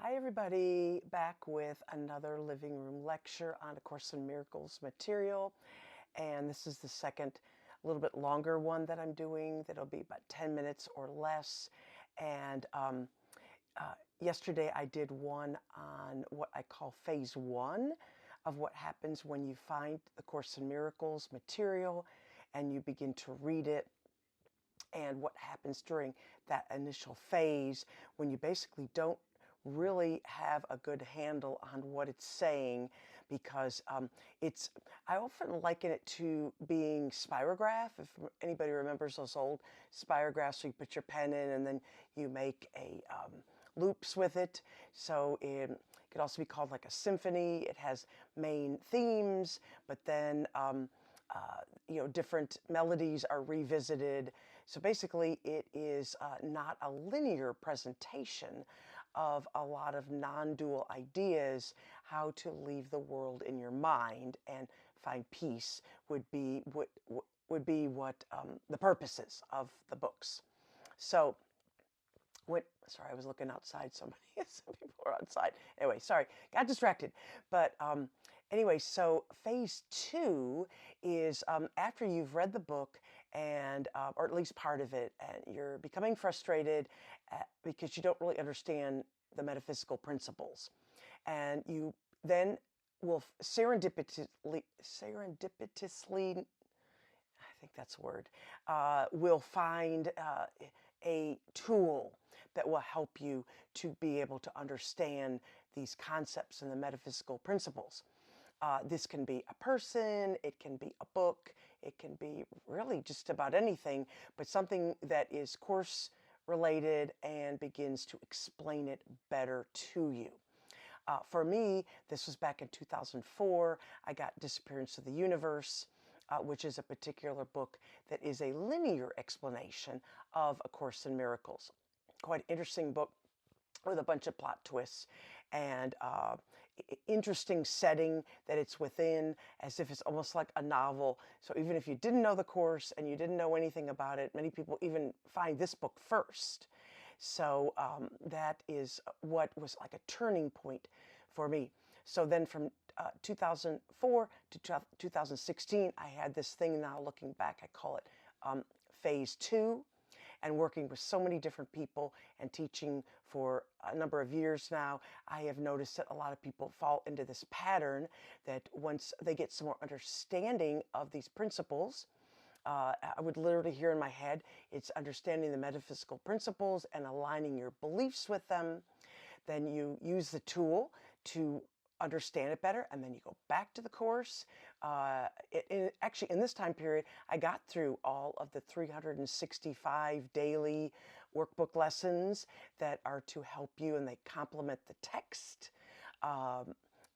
Hi, everybody. Back with another living room lecture on A Course in Miracles material. And this is the second, a little bit longer one that I'm doing. That'll be about 10 minutes or less. And yesterday I did one on what I call phase one of what happens when you find the Course in Miracles material and you begin to read it, and what happens during that initial phase when you basically don't really have a good handle on what it's saying, because I often liken it to being spirograph. If anybody remembers those old spirographs, so you put your pen in and then you make a loops with it. So it could also be called like a symphony. It has main themes, but then different melodies are revisited. So basically, it is not a linear presentation of a lot of non-dual ideas. How to leave the world in your mind and find peace would be what the purpose is of the books. So sorry, I was looking outside. Some people are outside. Anyway, sorry, got distracted. But anyway, so phase two is after you've read the book and, or at least part of it, and you're becoming frustrated because you don't really understand the metaphysical principles. And you then will serendipitously, I think that's a word, will find a tool that will help you to be able to understand these concepts and the metaphysical principles. This can be a person, it can be a book, it can be really just about anything, but something that is course related and begins to explain it better to you. For me, this was back in 2004. I got Disappearance of the Universe, which is a particular book that is a linear explanation of A Course in Miracles. Quite interesting book with a bunch of plot twists and interesting setting that it's within, as if it's almost like a novel. So even if you didn't know the Course and you didn't know anything about it, many people even find this book first. So that is what was like a turning point for me. So then from 2004 to 2016, I had this thing. Now looking back, I call it phase two, and working with so many different people and teaching for a number of years now, I have noticed that a lot of people fall into this pattern that once they get some more understanding of these principles, I would literally hear in my head, it's understanding the metaphysical principles and aligning your beliefs with them. Then you use the tool to understand it better, and then you go back to the course. Actually, in this time period, I got through all of the 365 daily workbook lessons that are to help you, and they complement the text.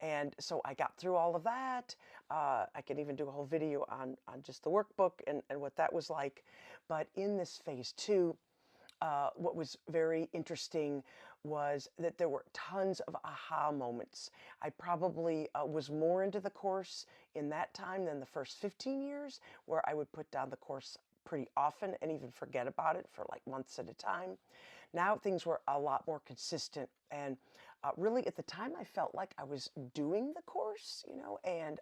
And so I got through all of that. I can even do a whole video on just the workbook and what that was like. But in this phase two, what was very interesting was that there were tons of aha moments. I probably was more into the course in that time than the first 15 years, where I would put down the course pretty often and even forget about it for like months at a time. Now things were a lot more consistent, and really at the time I felt like I was doing the course, and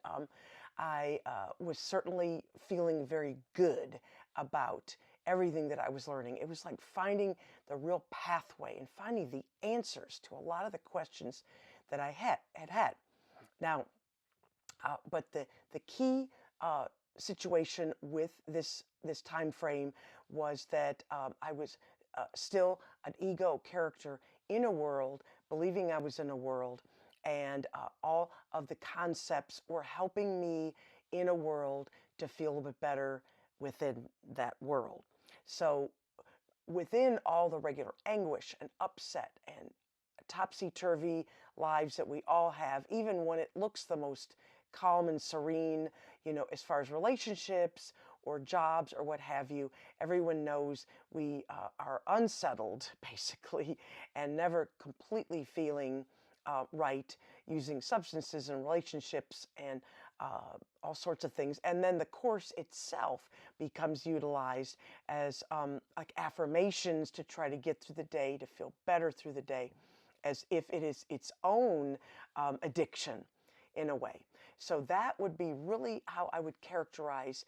I was certainly feeling very good about everything that I was learning. It was like finding the real pathway and finding the answers to a lot of the questions that I had. Now, but the key situation with this time frame was that I was still an ego character in a world, believing I was in a world, and all of the concepts were helping me in a world to feel a little bit better within that world. So within all the regular anguish and upset and topsy-turvy lives that we all have, even when it looks the most calm and serene, as far as relationships or jobs or what have you, everyone knows we are unsettled, basically, and never completely feeling right, using substances and relationships and all sorts of things. And then the course itself becomes utilized as like affirmations to try to get through the day, to feel better through the day. as if it is its own addiction in a way. So that would be really how I would characterize,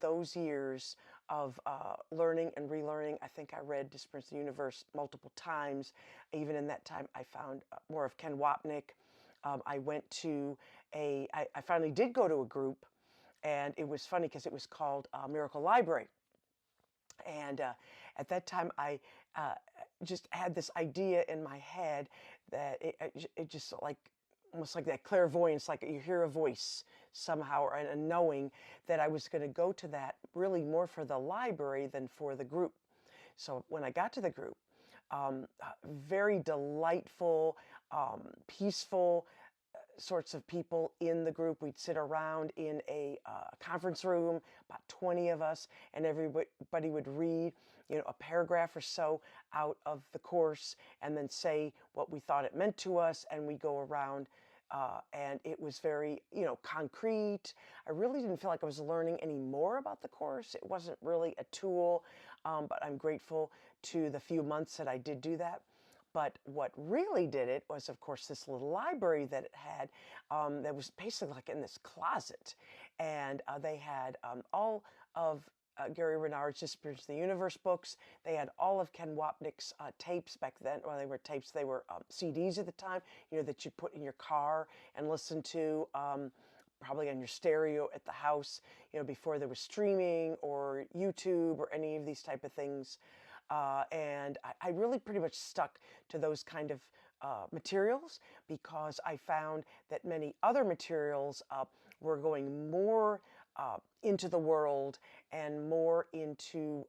those years of learning and relearning. I think I read Disappearance of the Universe multiple times. Even in that time, I found more of Ken Wapnick. I went to I finally did go to a group, and it was funny because it was called Miracle Library. And at that time, I just had this idea in my head that it just like almost like that clairvoyance, like you hear a voice somehow, or a knowing that I was going to go to that really more for the library than for the group. So when I got to the group, very delightful, peaceful sorts of people in the group. We'd sit around in a conference room, about 20 of us, and everybody would read, a paragraph or so out of the course, and then say what we thought it meant to us, and we go around. And it was very, concrete. I really didn't feel like I was learning any more about the course. It wasn't really a tool, but I'm grateful to the few months that I did do that. But what really did it was, of course, this little library that it had that was basically like in this closet. And they had all of Gary Renard's Disappearance of the Universe books. They had all of Ken Wapnick's tapes back then. Well, they were tapes. They were CDs at the time, that you'd put in your car and listen to, probably on your stereo at the house, before there was streaming or YouTube or any of these type of things. And I really pretty much stuck to those kind of materials, because I found that many other materials were going more into the world and more into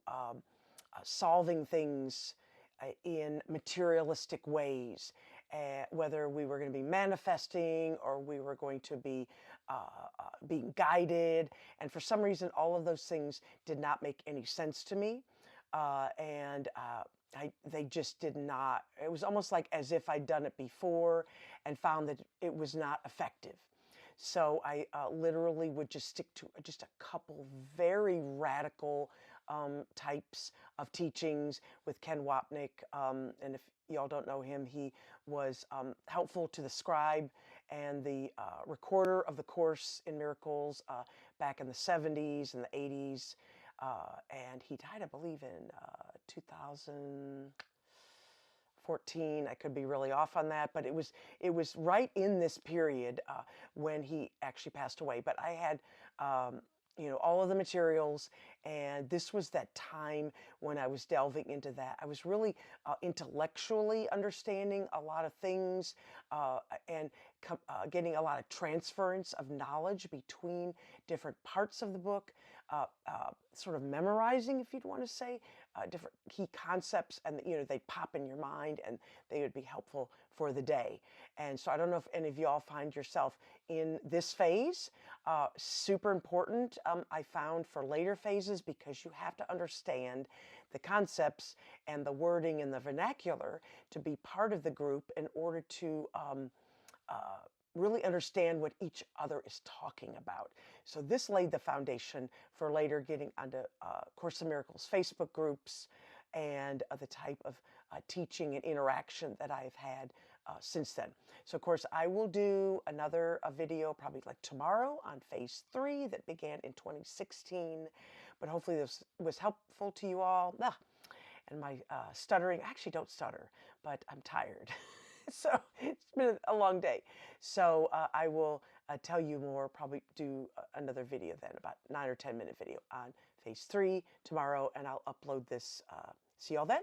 solving things in materialistic ways, whether we were going to be manifesting or we were going to be being guided. And for some reason, all of those things did not make any sense to me. They just did not. It was almost like as if I'd done it before and found that it was not effective. So I literally would just stick to just a couple very radical types of teachings with Ken Wapnick. And if y'all don't know him, he was helpful to the scribe and the recorder of the Course in Miracles back in the 70s and the 80s. And he died, I believe, in 2014. I could be really off on that, but it was right in this period when he actually passed away. But I had all of the materials, and this was that time when I was delving into that. I was really intellectually understanding a lot of things and getting a lot of transference of knowledge between different parts of the book, sort of memorizing, if you'd want to say, different key concepts, and they'd pop in your mind and they would be helpful for the day. And so I don't know if any of y'all find yourself in this phase. Super important, I found, for later phases, because you have to understand the concepts and the wording and the vernacular to be part of the group in order to really understand what each other is talking about. So this laid the foundation for later getting onto Course in Miracles Facebook groups and the type of teaching and interaction that I've had since then. So of course I will do another video probably like tomorrow on phase 3 that began in 2016. But hopefully this was helpful to you all. And my stuttering, I actually don't stutter, but I'm tired. So it's been a long day. So I will tell you more, probably do another video then, about 9 or 10 minute video on phase 3 tomorrow, and I'll upload this. See y'all then.